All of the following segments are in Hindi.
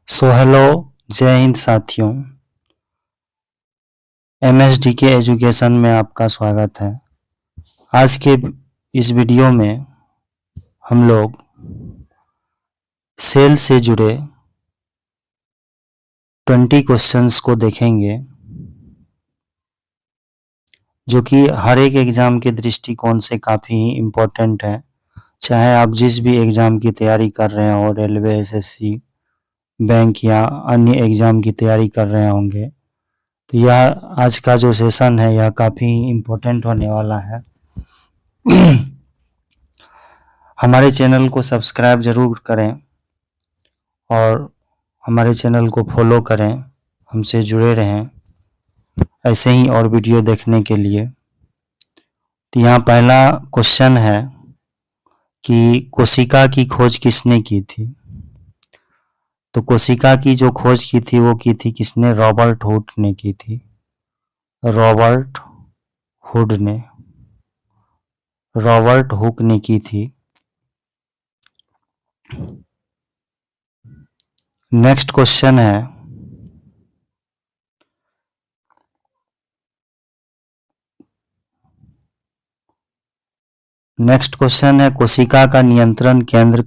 हेलो, जय हिंद साथियों। MSDK एजुकेशन में आपका स्वागत है। आज के इस वीडियो में हम लोग सेल से जुड़े 20 क्वेश्चंस को देखेंगे, जो कि हर एक एग्ज़ाम के दृष्टिकोण से काफ़ी ही इम्पोर्टेंट है। चाहे आप जिस भी एग्ज़ाम की तैयारी कर रहे हो, रेलवे, SSC, बैंक या अन्य एग्ज़ाम की तैयारी कर रहे होंगे, तो यह आज का जो सेशन है यह काफ़ी इम्पोर्टेंट होने वाला है। हमारे चैनल को सब्सक्राइब ज़रूर करें और हमारे चैनल को फॉलो करें, हमसे जुड़े रहें ऐसे ही और वीडियो देखने के लिए। तो यहाँ पहला क्वेश्चन है कि कोशिका की खोज किसने की थी। तो कोशिका की जो खोज की थी वो की थी किसने? रॉबर्ट हुड ने की थी। रॉबर्ट हुड ने की थी। नेक्स्ट क्वेश्चन है कोशिका का नियंत्रण केंद्र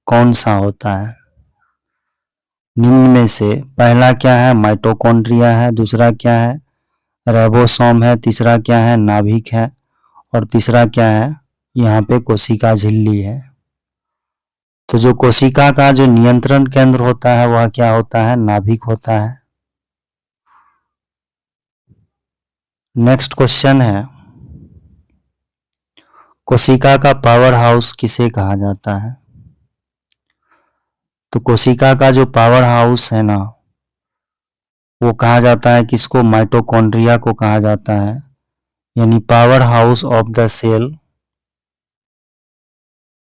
कौन सा होता है? निम्न में से पहला क्या है? माइटोकॉन्ड्रिया है। दूसरा क्या है? राइबोसोम है। तीसरा क्या है? नाभिक है। और तीसरा क्या है? यहाँ पे कोशिका झिल्ली है। तो जो कोशिका का जो नियंत्रण केंद्र होता है वह क्या होता है? नाभिक होता है। नेक्स्ट क्वेश्चन है कोशिका का पावर हाउस किसे कहा जाता है? तो कोशिका का जो पावर हाउस है ना, वो कहा जाता है किसको? माइटोकॉन्ड्रिया को कहा जाता है। यानी power house of the cell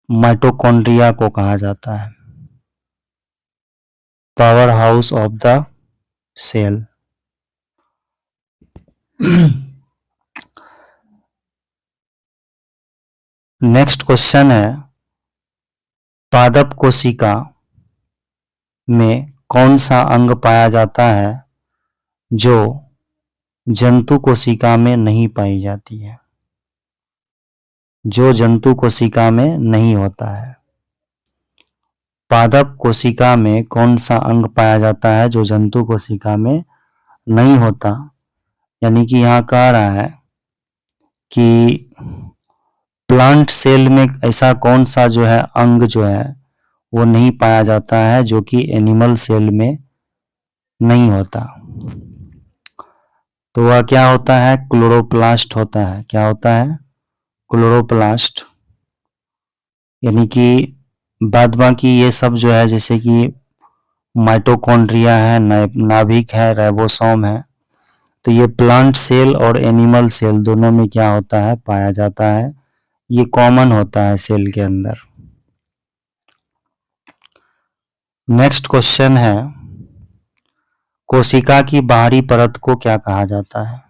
mitochondria को कहा जाता है। Power house of the cell. Next question है पादप कोशिका में कौन सा अंग पाया जाता है जो जंतु कोशिका में नहीं पाई जाती है? जो जंतु कोशिका में नहीं होता है। पादप कोशिका में कौन सा अंग पाया जाता है जो जंतु कोशिका में नहीं होता? यानी कि यहाँ कह रहा है कि प्लांट सेल में ऐसा कौन सा जो है अंग जो है वो नहीं पाया जाता है जो कि एनिमल सेल में नहीं होता। तो वह क्या होता है? क्लोरोप्लास्ट होता है। क्या होता है? क्लोरोप्लास्ट। यानी कि बाद बाकी ये सब जो है जैसे कि माइटोकॉन्ड्रिया है, नाभिक है, राइबोसोम है, तो ये प्लांट सेल और एनिमल सेल दोनों में क्या होता है? पाया जाता है। ये कॉमन होता है सेल के अंदर। नेक्स्ट क्वेश्चन है कोशिका की बाहरी परत को क्या कहा जाता है?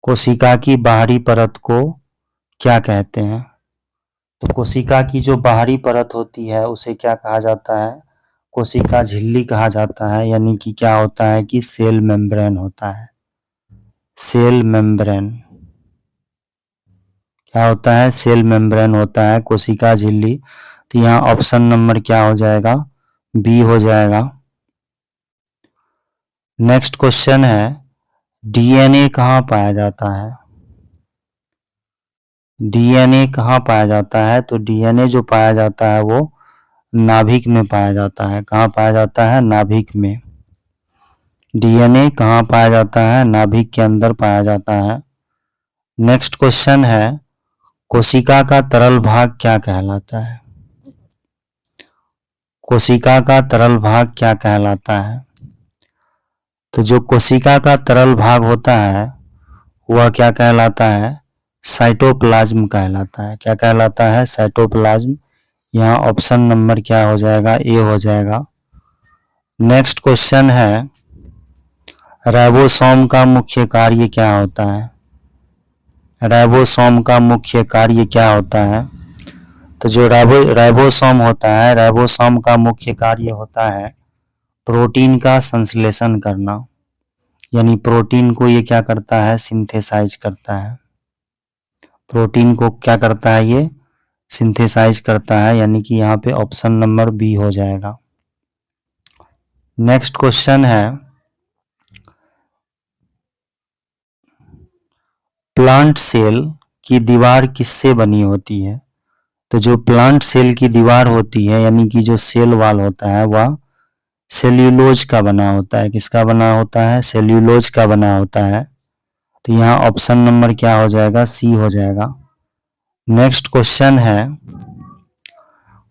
कोशिका की बाहरी परत को क्या कहते हैं? तो कोशिका की जो बाहरी परत होती है उसे क्या कहा जाता है? कोशिका झिल्ली कहा जाता है। यानी कि क्या होता है कि सेल मेम्ब्रेन होता है। सेल मेम्ब्रेन क्या होता है? सेल मेम्ब्रेन होता है कोशिका झिल्ली। तो यहाँ ऑप्शन नंबर क्या हो जाएगा? बी हो जाएगा। नेक्स्ट क्वेश्चन है डीएनए कहाँ पाया जाता है? डीएनए कहाँ पाया जाता है? तो डीएनए जो पाया जाता है वो नाभिक में पाया जाता है। कहाँ पाया जाता है? नाभिक में। डीएनए कहाँ पाया जाता है? नाभिक के अंदर पाया जाता है। नेक्स्ट क्वेश्चन है कोशिका का तरल भाग क्या कहलाता है? कोशिका का तरल भाग क्या कहलाता है? तो जो कोशिका का तरल भाग होता है वह क्या कहलाता है? साइटोप्लाज्म कहलाता है। क्या कहलाता है? साइटोप्लाज्म। यहाँ ऑप्शन नंबर क्या हो जाएगा? ए हो जाएगा। नेक्स्ट क्वेश्चन है राइबोसोम का मुख्य कार्य क्या होता है? राइबोसोम का मुख्य कार्य क्या होता है? तो जो राइबोसोम होता है, राइबोसोम का मुख्य कार्य होता है प्रोटीन का संश्लेषण करना, यानी प्रोटीन को ये क्या करता है, सिंथेसाइज करता है। प्रोटीन को क्या करता है, ये सिंथेसाइज करता है, यानी कि यहाँ पे ऑप्शन नंबर बी हो जाएगा। नेक्स्ट क्वेश्चन है, प्लांट सेल की दीवार किससे बनी होती है? तो जो प्लांट सेल की दीवार होती है, यानी कि जो सेल वाल होता है, वह सेल्यूलोज का बना होता है। किसका बना होता है? सेल्यूलोज का बना होता है। तो यहाँ ऑप्शन नंबर क्या हो जाएगा, सी हो जाएगा। नेक्स्ट क्वेश्चन है,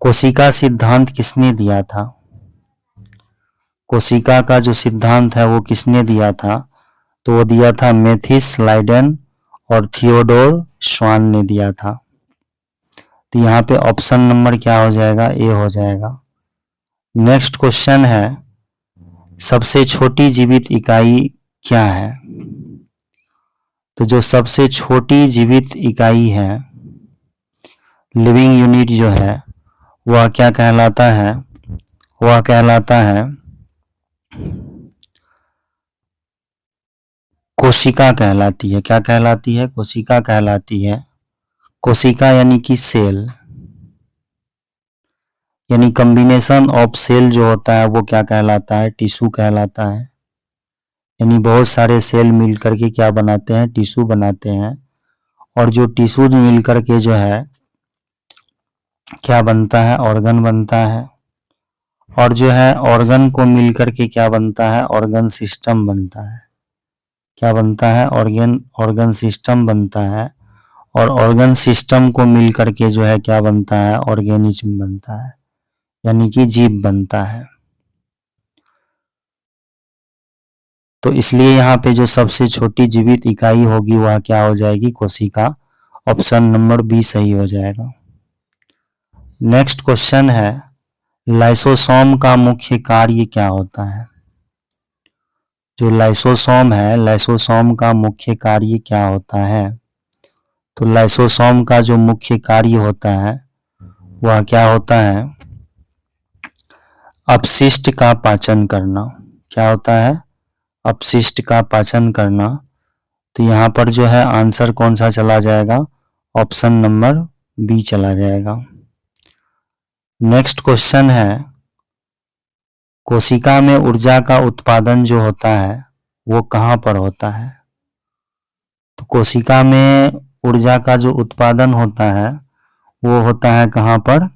कोशिका सिद्धांत किसने दिया था? कोशिका का जो सिद्धांत है वो किसने दिया था? तो वो दिया था मैथिस लाइडेन और थियोडोर श्वान ने दिया था। तो यहाँ पे ऑप्शन नंबर क्या हो जाएगा, ए हो जाएगा। नेक्स्ट क्वेश्चन है, सबसे छोटी जीवित इकाई क्या है? तो जो सबसे छोटी जीवित इकाई है, लिविंग यूनिट जो है, वह क्या कहलाता है? वह कहलाता है कोशिका कहलाती है। क्या कहलाती है? कोशिका कहलाती है। कोशिका यानी कि सेल, यानी कॉम्बिनेशन ऑफ सेल जो होता है वो क्या कहलाता है? टिश्यू कहलाता है। यानी बहुत सारे सेल मिलकर के क्या बनाते हैं? टिश्यू बनाते हैं। और जो टिश्यू मिलकर के जो है क्या बनता है? ऑर्गन बनता है। और जो है ऑर्गन को मिलकर के क्या बनता है? ऑर्गन सिस्टम बनता है। क्या बनता है? ऑर्गन सिस्टम बनता है। और ऑर्गन सिस्टम को मिलकर के जो है क्या बनता है? ऑर्गेनिज्म बनता है, यानी कि जीव बनता है। तो इसलिए यहाँ पे जो सबसे छोटी जीवित इकाई होगी वह क्या हो जाएगी? कोशिका। ऑप्शन नंबर बी सही हो जाएगा। नेक्स्ट क्वेश्चन है, लाइसोसोम का मुख्य कार्य क्या होता है? जो लाइसोसोम है, लाइसोसोम का मुख्य कार्य क्या होता है? तो लाइसोसोम का जो मुख्य कार्य होता है वह क्या होता है? अपशिष्ट का पाचन करना। क्या होता है? अपशिष्ट का पाचन करना। तो यहाँ पर जो है आंसर कौन सा चला जाएगा? ऑप्शन नंबर बी चला जाएगा। नेक्स्ट क्वेश्चन है, कोशिका में ऊर्जा का उत्पादन जो होता है वो कहाँ पर होता है? तो कोशिका में ऊर्जा का जो उत्पादन होता है वो होता है कहाँ पर?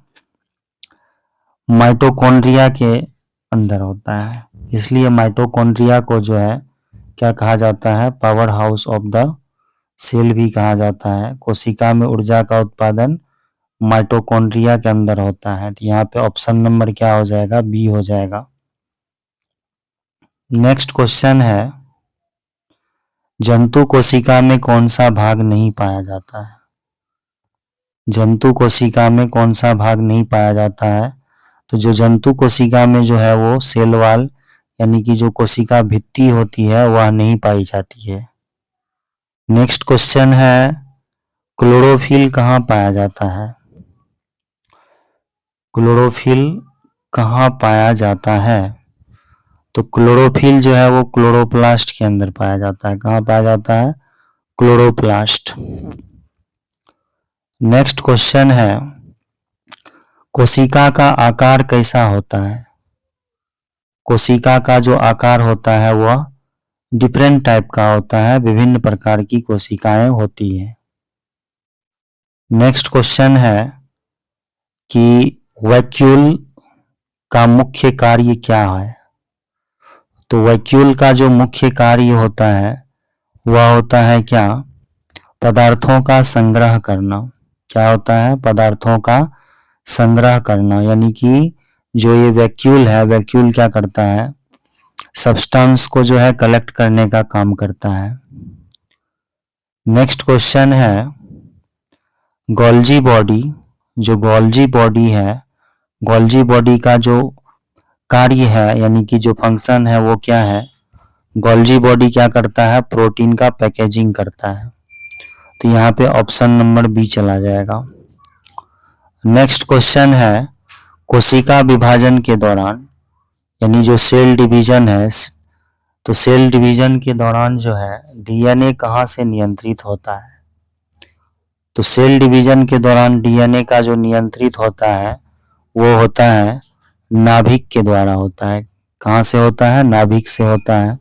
माइटोकॉन्ड्रिया के अंदर होता है। इसलिए माइटोकॉन्ड्रिया को जो है क्या कहा जाता है? Power house of the cell भी कहा जाता है। कोशिका में ऊर्जा का उत्पादन माइटोकॉन्ड्रिया के अंदर होता है। तो यहाँ पे ऑप्शन नंबर क्या हो जाएगा? बी हो जाएगा। नेक्स्ट क्वेश्चन है, जंतु कोशिका में कौन सा भाग नहीं पाया जाता है? जंतु कोशिका में कौन सा भाग नहीं पाया जाता है? तो जो जंतु कोशिका में जो है वो सेल वाल, यानी कि जो कोशिका भित्ति होती है वह नहीं पाई जाती है। नेक्स्ट क्वेश्चन है, क्लोरोफिल कहाँ पाया जाता है? क्लोरोफिल कहाँ पाया जाता है? तो क्लोरोफिल जो है वो क्लोरोप्लास्ट के अंदर पाया जाता है। कहाँ पाया जाता है? क्लोरोप्लास्ट। नेक्स्ट क्वेश्चन है, कोशिका का आकार कैसा होता है? कोशिका का जो आकार होता है वह डिफरेंट टाइप का होता है। विभिन्न प्रकार की कोशिकाएं होती हैं। नेक्स्ट क्वेश्चन है कि वैक्यूल का मुख्य कार्य क्या है? तो वैक्यूल का जो मुख्य कार्य होता है वह होता है क्या? पदार्थों का संग्रह करना। क्या होता है? पदार्थों का संग्रह करना। यानी कि जो ये वैक्यूल है, वैक्यूल क्या करता है? सब्सटेंस को जो है कलेक्ट करने का काम करता है। नेक्स्ट क्वेश्चन है, गोल्जी बॉडी, जो गोल्जी बॉडी है, गोल्जी बॉडी का जो कार्य है यानी कि जो फंक्शन है वो क्या है? गोल्जी बॉडी क्या करता है? प्रोटीन का पैकेजिंग करता है। तो यहाँ पे ऑप्शन नंबर बी चला जाएगा। नेक्स्ट क्वेश्चन है, कोशिका विभाजन के दौरान यानी जो सेल डिवीजन है, तो सेल डिवीजन के दौरान जो है डीएनए कहाँ से नियंत्रित होता है? तो सेल डिवीजन के दौरान डीएनए का जो नियंत्रित होता है वो होता है नाभिक के द्वारा होता है। कहाँ से होता है? नाभिक से होता है।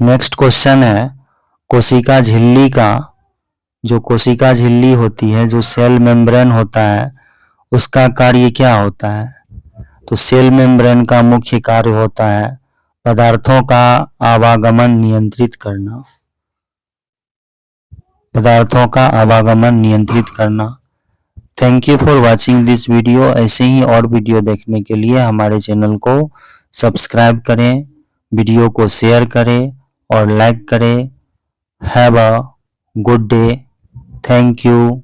नेक्स्ट क्वेश्चन है, कोशिका झिल्ली का, जो कोशिका झिल्ली होती है, जो सेल मेम्ब्रेन होता है, उसका कार्य क्या होता है? तो सेल मेम्ब्रेन का मुख्य कार्य होता है पदार्थों का आवागमन नियंत्रित करना। पदार्थों का आवागमन नियंत्रित करना। Thank you for watching this video. ऐसे ही और वीडियो देखने के लिए हमारे चैनल को सब्सक्राइब करें, वीडियो को शेयर करें और लाइक करें। Have a good day. Thank you.